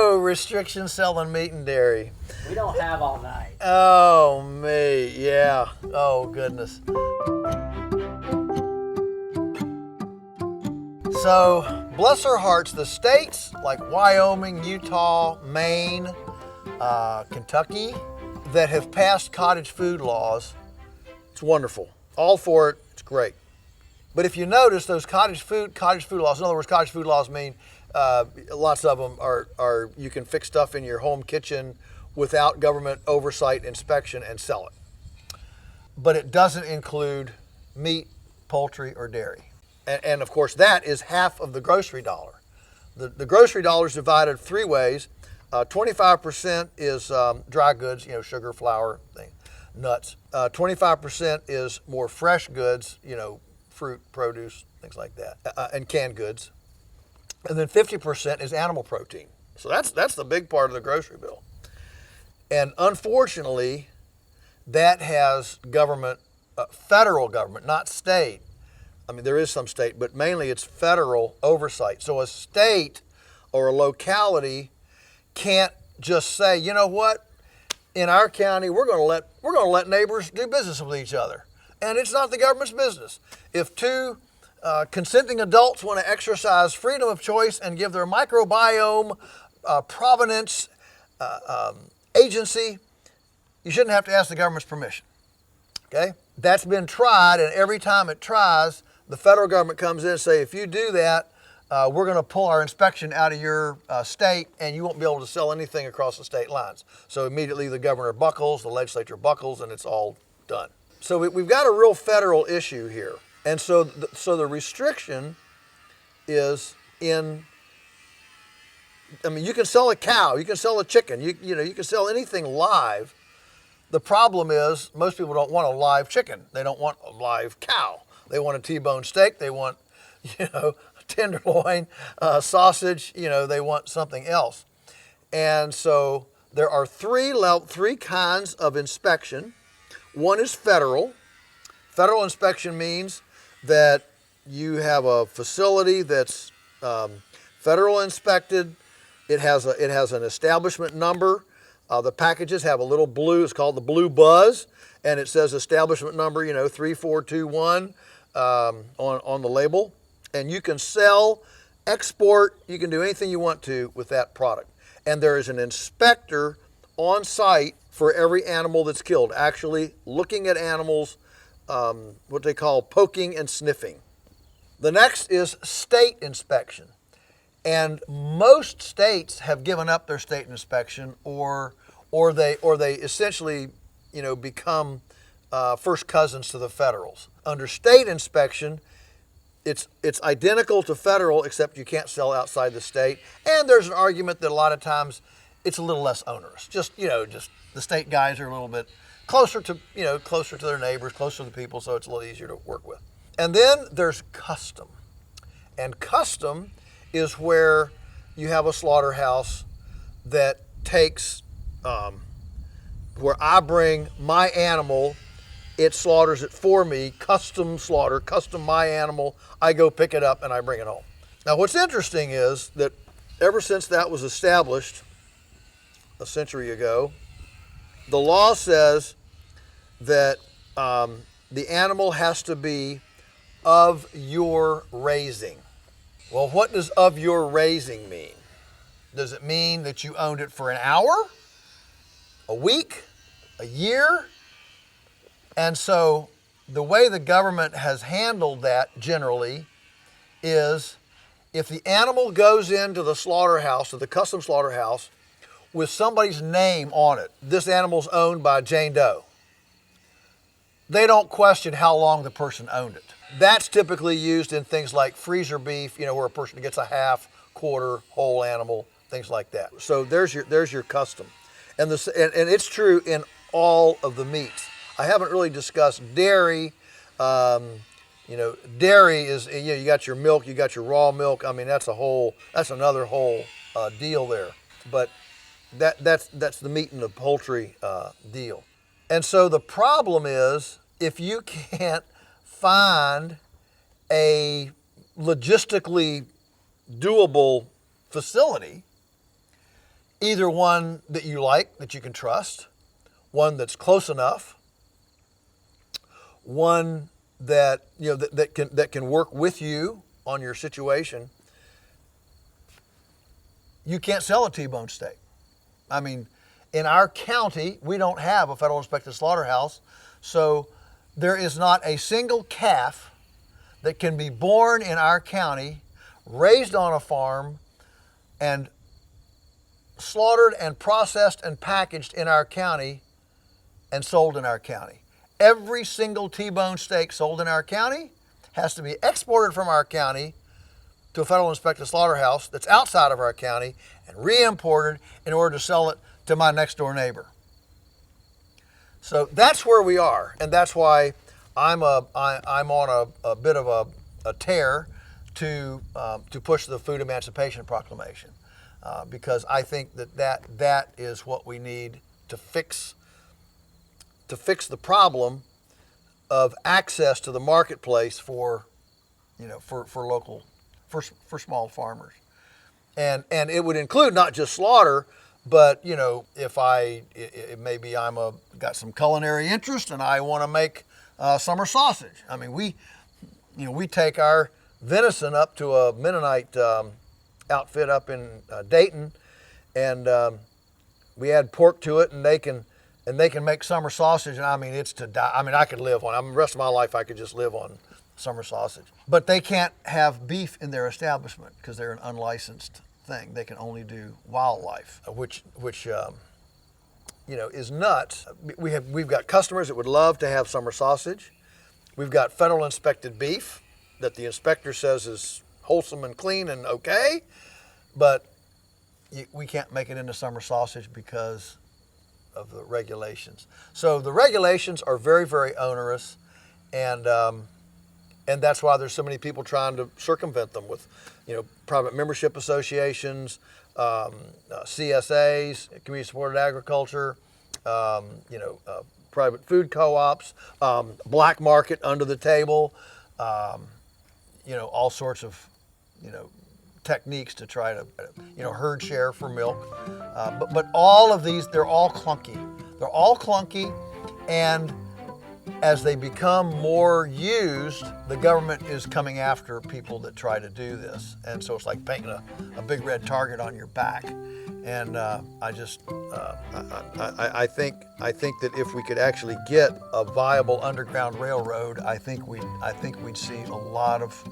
no restrictions selling meat and dairy. We don't have all night. Oh, me, yeah. Oh, goodness. So, bless our hearts, the states like Wyoming, Utah, Maine, Kentucky, that have passed cottage food laws, it's wonderful. All for it, it's great. But if you notice those cottage food laws, in other words, cottage food laws mean lots of them are you can fix stuff in your home kitchen without government oversight, inspection, and sell it. But it doesn't include meat, poultry, or dairy. And of course, that is half of the grocery dollar. The grocery dollar is divided three ways. 25% is dry goods, sugar, flour, nuts. 25% is more fresh goods, fruit, produce, things like that, and canned goods. And then 50% is animal protein. So that's the big part of the grocery bill. And unfortunately, that has government, federal government, not state. I mean, there is some state, but mainly it's federal oversight. So a state or a locality can't just say, you know what, in our county we're going to let neighbors do business with each other, and it's not the government's business. If two consenting adults want to exercise freedom of choice and give their microbiome provenance agency, you shouldn't have to ask the government's permission. Okay, that's been tried, and every time it tries, the federal government comes in and say, if you do that, we're going to pull our inspection out of your state, and you won't be able to sell anything across the state lines. So immediately the governor buckles, the legislature buckles, and it's all done. So we've got a real federal issue here. And so the restriction is in, I mean, you can sell a cow, you can sell a chicken, you can sell anything live. The problem is most people don't want a live chicken. They don't want a live cow. They want a T-bone steak. They want, tenderloin, sausage. They want something else. And so there are three kinds of inspection. One is federal. Federal inspection means that you have a facility that's federal inspected. It has an establishment number. The packages have a little blue, it's called the blue buzz, and it says establishment number, 3421 on the label. And you can sell, export, you can do anything you want to with that product. And there is an inspector on site for every animal that's killed, actually looking at animals, what they call poking and sniffing. The next is state inspection. And most states have given up their state inspection, or they essentially, become first cousins to the federals. Under state inspection, it's identical to federal, except you can't sell outside the state. And there's an argument that a lot of times it's a little less onerous. Just the state guys are a little bit closer to their neighbors, closer to the people, so it's a little easier to work with. And then there's custom, and custom is where you have a slaughterhouse that takes, where I bring my animal, it slaughters it for me, custom slaughter, custom my animal, I go pick it up and I bring it home. Now what's interesting is that ever since that was established a century ago, the law says that the animal has to be of your raising. Well, what does of your raising mean? Does it mean that you owned it for an hour, a week, a year? And so the way the government has handled that generally is if the animal goes into the slaughterhouse, to the custom slaughterhouse, with somebody's name on it, this animal's owned by Jane Doe, they don't question how long the person owned it. That's typically used in things like freezer beef, where a person gets a half, quarter, whole animal, things like that. So there's your custom. And it's true in all of the meats. I haven't really discussed dairy. Dairy is, you got your milk, you got your raw milk. I mean, that's another whole deal there. But that's the meat and the poultry deal. And so the problem is, if you can't find a logistically doable facility, Either one that you like, that you can trust, one that's close enough, one that that can work with you on your situation. You can't sell a T-bone steak. I mean, in our county, we don't have a federal inspected slaughterhouse, so there is not a single calf that can be born in our county, raised on a farm, and slaughtered and processed and packaged in our county and sold in our county. Every single T-bone steak sold in our county has to be exported from our county to a federal inspected slaughterhouse that's outside of our county and re-imported in order to sell it to my next door neighbor. So that's where we are, and that's why I'm on a bit of a tear to push the Food Emancipation Proclamation. Because I think that is what we need to fix the problem of access to the marketplace for small farmers, and it would include not just slaughter, but if maybe got some culinary interest and I want to make summer sausage. I mean, we take our venison up to a Mennonite outfit up in Dayton, and we add pork to it, and they can make summer sausage, and I mean, it's to die. I mean, I could live on. I mean, the rest of my life I could just live on summer sausage. But they can't have beef in their establishment because they're an unlicensed thing. They can only do wildlife, which is nuts. We've got customers that would love to have summer sausage. We've got federal inspected beef that the inspector says is wholesome and clean and okay, but we can't make it into summer sausage because of the regulations. So the regulations are very, very onerous, and that's why there's so many people trying to circumvent them with, private membership associations, CSAs, community supported agriculture, private food co-ops, black market under the table, all sorts of techniques to try to herd share for milk, but all of these, they're all clunky. And as they become more used, the government is coming after people that try to do this, and so it's like painting a big red target on your back. And I think that if we could actually get a viable underground railroad, I think we'd see a lot of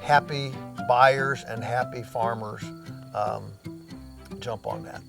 happy buyers and happy farmers jump on that.